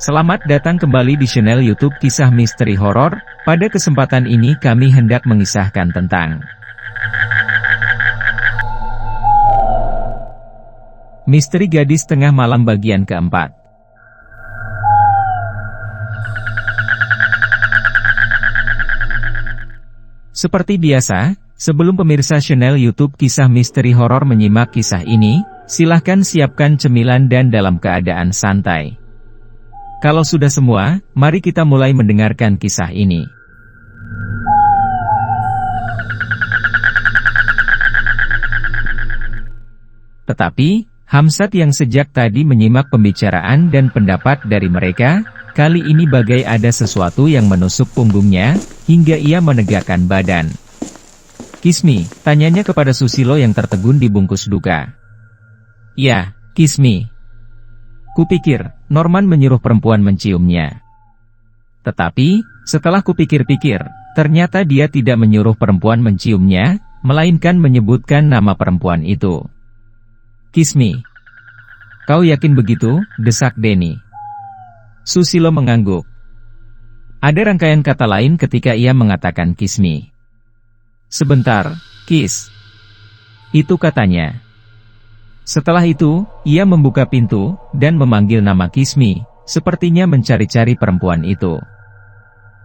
Selamat datang kembali di channel YouTube Kisah Misteri Horor. Pada kesempatan ini kami hendak mengisahkan tentang Misteri Gadis Tengah Malam bagian keempat. Seperti biasa, sebelum pemirsa channel YouTube Kisah Misteri Horor menyimak kisah ini, silahkan siapkan cemilan dan dalam keadaan santai. Kalau sudah semua, mari kita mulai mendengarkan kisah ini. Tetapi, Hamsat yang sejak tadi menyimak pembicaraan dan pendapat dari mereka, kali ini bagai ada sesuatu yang menusuk punggungnya, hingga ia menegakkan badan. "Kismi," tanyanya kepada Susilo yang tertegun di bungkus duka. "Ya, Kismi. Kupikir, Norman menyuruh perempuan menciumnya. Tetapi, setelah kupikir-pikir, ternyata dia tidak menyuruh perempuan menciumnya, melainkan menyebutkan nama perempuan itu." "Kismi, kau yakin begitu?" desak Denny. Susilo mengangguk. Ada rangkaian kata lain ketika ia mengatakan Kismi. "Sebentar, Kis. Itu katanya." Setelah itu, ia membuka pintu, dan memanggil nama Kismi, sepertinya mencari-cari perempuan itu.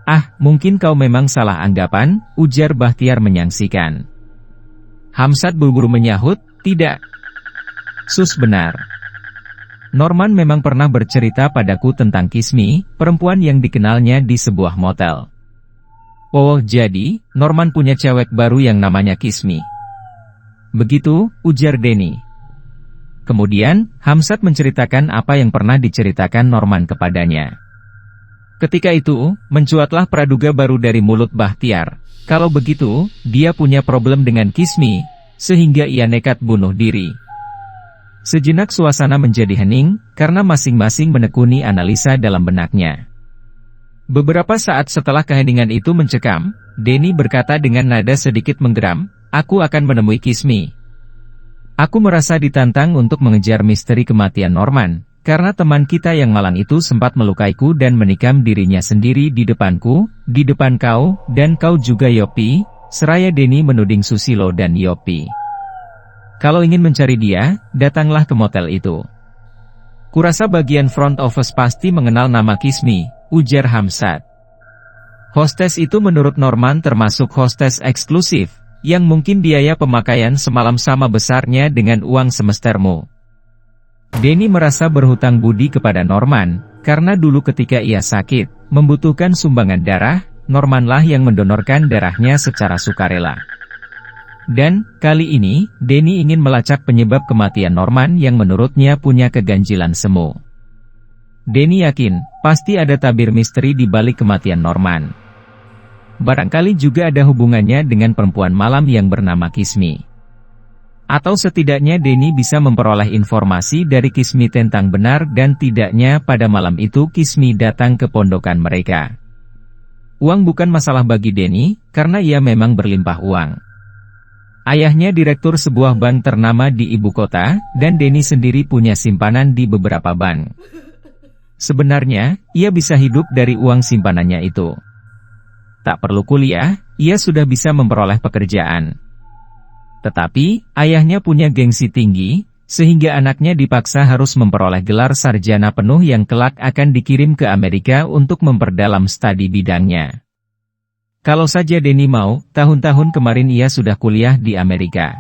"Ah, mungkin kau memang salah anggapan," ujar Bahtiar menyangsikan. Hamsat buru-buru menyahut, "Tidak. Sus benar. Norman memang pernah bercerita padaku tentang Kismi, perempuan yang dikenalnya di sebuah motel." "Oh, jadi, Norman punya cewek baru yang namanya Kismi?" "Begitu," ujar Denny. Kemudian, Hamsat menceritakan apa yang pernah diceritakan Norman kepadanya. Ketika itu, mencuatlah praduga baru dari mulut Bahtiar. Kalau begitu, dia punya problem dengan Kismi, sehingga ia nekat bunuh diri. Sejenak suasana menjadi hening, karena masing-masing menekuni analisa dalam benaknya. Beberapa saat setelah keheningan itu mencekam, Denny berkata dengan nada sedikit menggeram, "Aku akan menemui Kismi. Aku merasa ditantang untuk mengejar misteri kematian Norman, karena teman kita yang malang itu sempat melukaiku dan menikam dirinya sendiri di depanku, di depan kau, dan kau juga Yopi," seraya Denny menuding Susilo dan Yopi. "Kalau ingin mencari dia, datanglah ke motel itu. Kurasa bagian front office pasti mengenal nama Kismi," ujar Hamsat. "Hostes itu menurut Norman termasuk hostes eksklusif, yang mungkin biaya pemakaian semalam sama besarnya dengan uang semestermu." Denny merasa berhutang budi kepada Norman, karena dulu ketika ia sakit, membutuhkan sumbangan darah, Normanlah yang mendonorkan darahnya secara sukarela. Dan, kali ini, Denny ingin melacak penyebab kematian Norman yang menurutnya punya keganjilan semu. Denny yakin, pasti ada tabir misteri di balik kematian Norman. Barangkali juga ada hubungannya dengan perempuan malam yang bernama Kismi. Atau setidaknya Denny bisa memperoleh informasi dari Kismi tentang benar dan tidaknya pada malam itu Kismi datang ke pondokan mereka. Uang bukan masalah bagi Denny, karena ia memang berlimpah uang. Ayahnya direktur sebuah bank ternama di ibu kota, dan Denny sendiri punya simpanan di beberapa bank. Sebenarnya, ia bisa hidup dari uang simpanannya itu. Tak perlu kuliah, ia sudah bisa memperoleh pekerjaan. Tetapi, ayahnya punya gengsi tinggi, sehingga anaknya dipaksa harus memperoleh gelar sarjana penuh yang kelak akan dikirim ke Amerika untuk memperdalam studi bidangnya. Kalau saja Denny mau, tahun-tahun kemarin ia sudah kuliah di Amerika.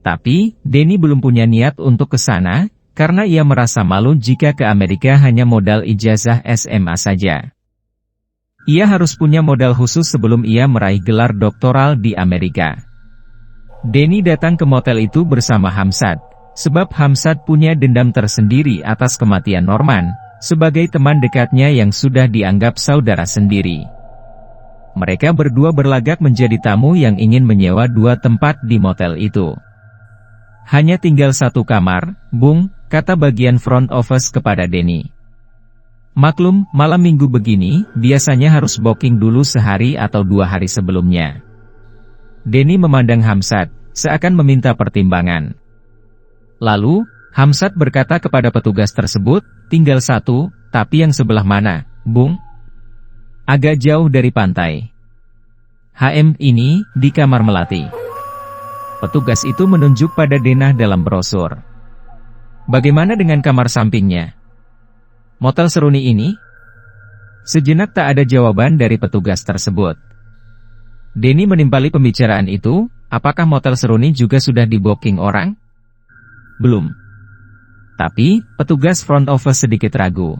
Tapi, Denny belum punya niat untuk ke sana, karena ia merasa malu jika ke Amerika hanya modal ijazah SMA saja. Ia harus punya modal khusus sebelum ia meraih gelar doktoral di Amerika. Denny datang ke motel itu bersama Hamsat, sebab Hamsat punya dendam tersendiri atas kematian Norman, sebagai teman dekatnya yang sudah dianggap saudara sendiri. Mereka berdua berlagak menjadi tamu yang ingin menyewa 2 tempat di motel itu. "Hanya tinggal 1 kamar, Bung," kata bagian front office kepada Denny. "Maklum, malam minggu begini, biasanya harus booking dulu sehari atau 2 hari sebelumnya." Denny memandang Hamsat, seakan meminta pertimbangan. Lalu, Hamsat berkata kepada petugas tersebut, tinggal satu, tapi yang sebelah mana, Bung? Agak jauh dari pantai. Ini, di kamar Melati. Petugas itu menunjuk pada denah dalam brosur. Bagaimana dengan kamar sampingnya? Motel Seruni ini? Sejenak tak ada jawaban dari petugas tersebut. Denny menimpali pembicaraan itu, apakah motel Seruni juga sudah di-booking orang? Belum. Tapi, petugas front office sedikit ragu.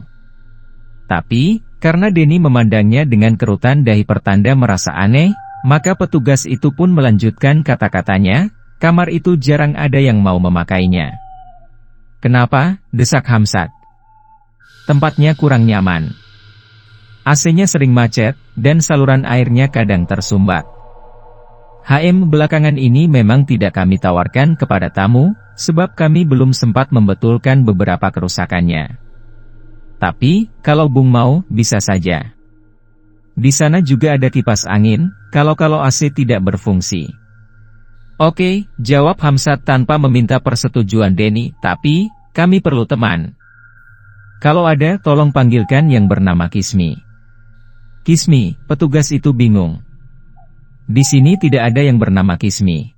Tapi, karena Denny memandangnya dengan kerutan dahi pertanda merasa aneh, maka petugas itu pun melanjutkan kata-katanya, kamar itu jarang ada yang mau memakainya. Kenapa? Desak Hamsat. Tempatnya kurang nyaman. AC-nya sering macet, dan saluran airnya kadang tersumbat. Belakangan ini memang tidak kami tawarkan kepada tamu, sebab kami belum sempat membetulkan beberapa kerusakannya. Tapi, kalau Bung mau, bisa saja. Di sana juga ada kipas angin, kalau AC tidak berfungsi. Oke, jawab Hamsat tanpa meminta persetujuan Denny, tapi, kami perlu teman. Kalau ada, tolong panggilkan yang bernama Kismi. Kismi, petugas itu bingung. Di sini tidak ada yang bernama Kismi.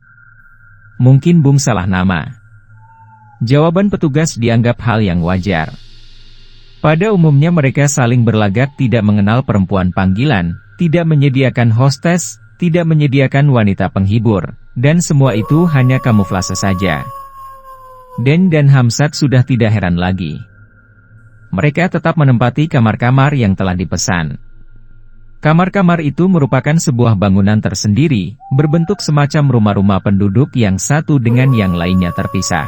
Mungkin Bung salah nama. Jawaban petugas dianggap hal yang wajar. Pada umumnya mereka saling berlagak tidak mengenal perempuan panggilan, tidak menyediakan hostes, tidak menyediakan wanita penghibur, dan semua itu hanya kamuflase saja. Den dan Hamsat sudah tidak heran lagi. Mereka tetap menempati kamar-kamar yang telah dipesan. Kamar-kamar itu merupakan sebuah bangunan tersendiri, berbentuk semacam rumah-rumah penduduk yang satu dengan yang lainnya terpisah.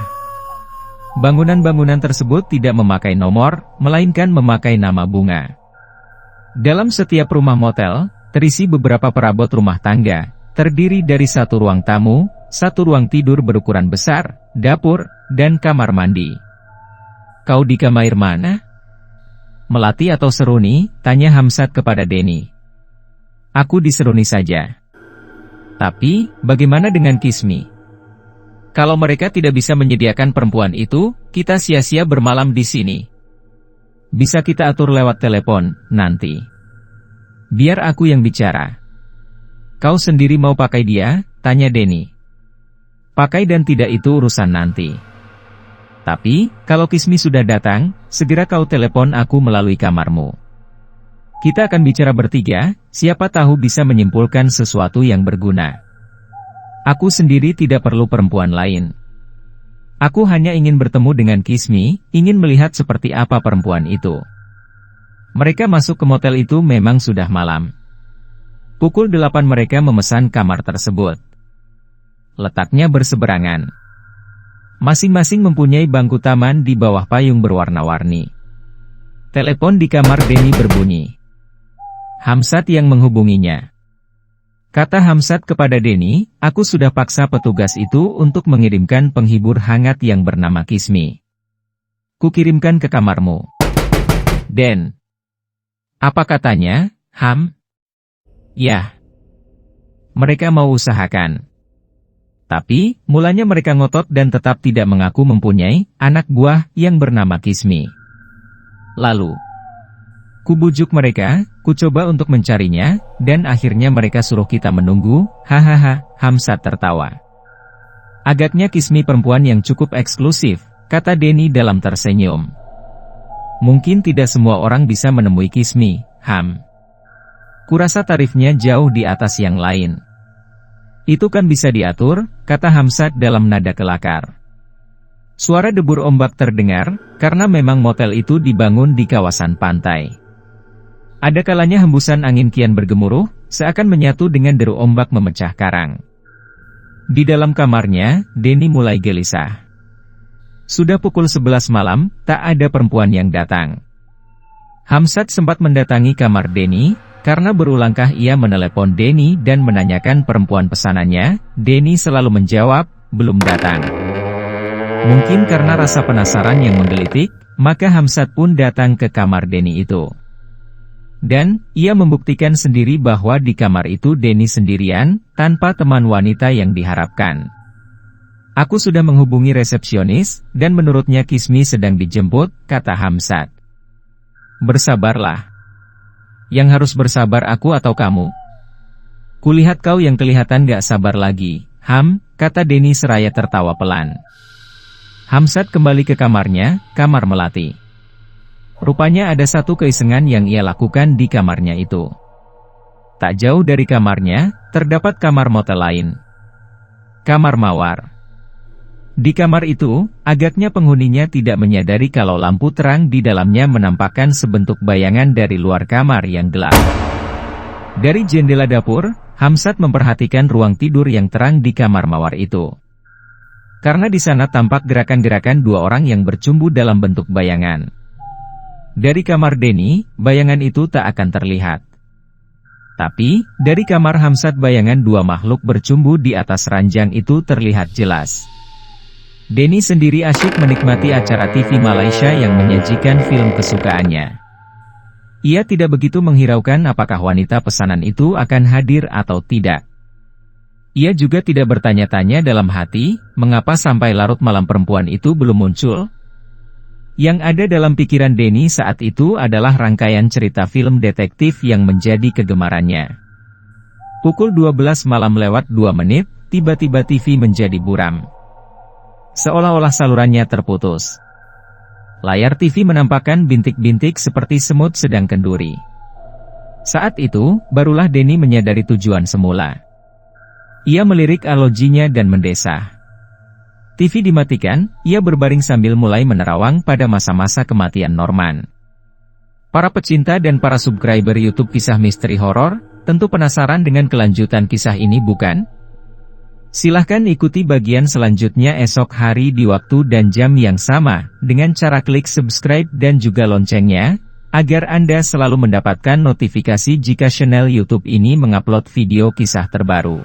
Bangunan-bangunan tersebut tidak memakai nomor, melainkan memakai nama bunga. Dalam setiap rumah motel, terisi beberapa perabot rumah tangga, terdiri dari satu ruang tamu, satu ruang tidur berukuran besar, dapur, dan kamar mandi. Kau di kamar mana? Melati atau Seruni? Tanya Hamsat kepada Denny. Aku di Seruni saja. Tapi, bagaimana dengan Kismi? Kalau mereka tidak bisa menyediakan perempuan itu, kita sia-sia bermalam di sini. Bisa kita atur lewat telepon, nanti. Biar aku yang bicara. Kau sendiri mau pakai dia? Tanya Denny. Pakai dan tidak itu urusan nanti. Tapi, kalau Kismi sudah datang, segera kau telepon aku melalui kamarmu. Kita akan bicara bertiga, siapa tahu bisa menyimpulkan sesuatu yang berguna. Aku sendiri tidak perlu perempuan lain. Aku hanya ingin bertemu dengan Kismi, ingin melihat seperti apa perempuan itu. Mereka masuk ke motel itu memang sudah malam. Pukul 8 mereka memesan kamar tersebut. Letaknya berseberangan. Masing-masing mempunyai bangku taman di bawah payung berwarna-warni. Telepon di kamar Denny berbunyi. Hamsat yang menghubunginya. Kata Hamsat kepada Denny, aku sudah paksa petugas itu untuk mengirimkan penghibur hangat yang bernama Kismi. Kukirimkan ke kamarmu. Den. Apa katanya, Ham? Ya. Mereka mau usahakan. Tapi, mulanya mereka ngotot dan tetap tidak mengaku mempunyai anak buah yang bernama Kismi. Lalu, kubujuk mereka, kucoba untuk mencarinya, dan akhirnya mereka suruh kita menunggu, hahaha, Hamsat tertawa. Agaknya Kismi perempuan yang cukup eksklusif, kata Denny dalam tersenyum. Mungkin tidak semua orang bisa menemui Kismi, Ham. Kurasa tarifnya jauh di atas yang lain. Itu kan bisa diatur, kata Hamsat dalam nada kelakar. Suara debur ombak terdengar, karena memang motel itu dibangun di kawasan pantai. Ada kalanya hembusan angin kian bergemuruh, seakan menyatu dengan deru ombak memecah karang. Di dalam kamarnya, Denny mulai gelisah. Sudah pukul 11 malam, tak ada perempuan yang datang. Hamsat sempat mendatangi kamar Denny, karena berulang kali ia menelepon Denny dan menanyakan perempuan pesanannya, Denny selalu menjawab, belum datang. Mungkin karena rasa penasaran yang menggelitik, maka Hamsat pun datang ke kamar Denny itu. Dan, ia membuktikan sendiri bahwa di kamar itu Denny sendirian, tanpa teman wanita yang diharapkan. Aku sudah menghubungi resepsionis, dan menurutnya Kismi sedang dijemput, kata Hamsat. Bersabarlah. Yang harus bersabar aku atau kamu? Kulihat kau yang kelihatan gak sabar lagi, kata Denny seraya tertawa pelan. Hamsat kembali ke kamarnya, kamar melati. Rupanya ada satu keisengan yang ia lakukan di kamarnya itu. Tak jauh dari kamarnya, terdapat kamar motel lain. Kamar mawar. Di kamar itu, agaknya penghuninya tidak menyadari kalau lampu terang di dalamnya menampakkan sebentuk bayangan dari luar kamar yang gelap. Dari jendela dapur, Hamsat memperhatikan ruang tidur yang terang di kamar mawar itu. Karena di sana tampak gerakan-gerakan dua orang yang bercumbu dalam bentuk bayangan. Dari kamar Denny, bayangan itu tak akan terlihat. Tapi, dari kamar Hamsat bayangan dua makhluk bercumbu di atas ranjang itu terlihat jelas. Denny sendiri asyik menikmati acara TV Malaysia yang menyajikan film kesukaannya. Ia tidak begitu menghiraukan apakah wanita pesanan itu akan hadir atau tidak. Ia juga tidak bertanya-tanya dalam hati, mengapa sampai larut malam perempuan itu belum muncul? Yang ada dalam pikiran Denny saat itu adalah rangkaian cerita film detektif yang menjadi kegemarannya. Pukul 12 malam lewat 2 menit, tiba-tiba TV menjadi buram. Seolah-olah salurannya terputus. Layar TV menampakkan bintik-bintik seperti semut sedang kenduri. Saat itu, barulah Denny menyadari tujuan semula. Ia melirik arlojinya dan mendesah. TV dimatikan, ia berbaring sambil mulai menerawang pada masa-masa kematian Norman. Para pecinta dan para subscriber YouTube kisah misteri horor, tentu penasaran dengan kelanjutan kisah ini bukan? Silahkan ikuti bagian selanjutnya esok hari di waktu dan jam yang sama, dengan cara klik subscribe dan juga loncengnya, agar Anda selalu mendapatkan notifikasi jika channel YouTube ini mengupload video kisah terbaru.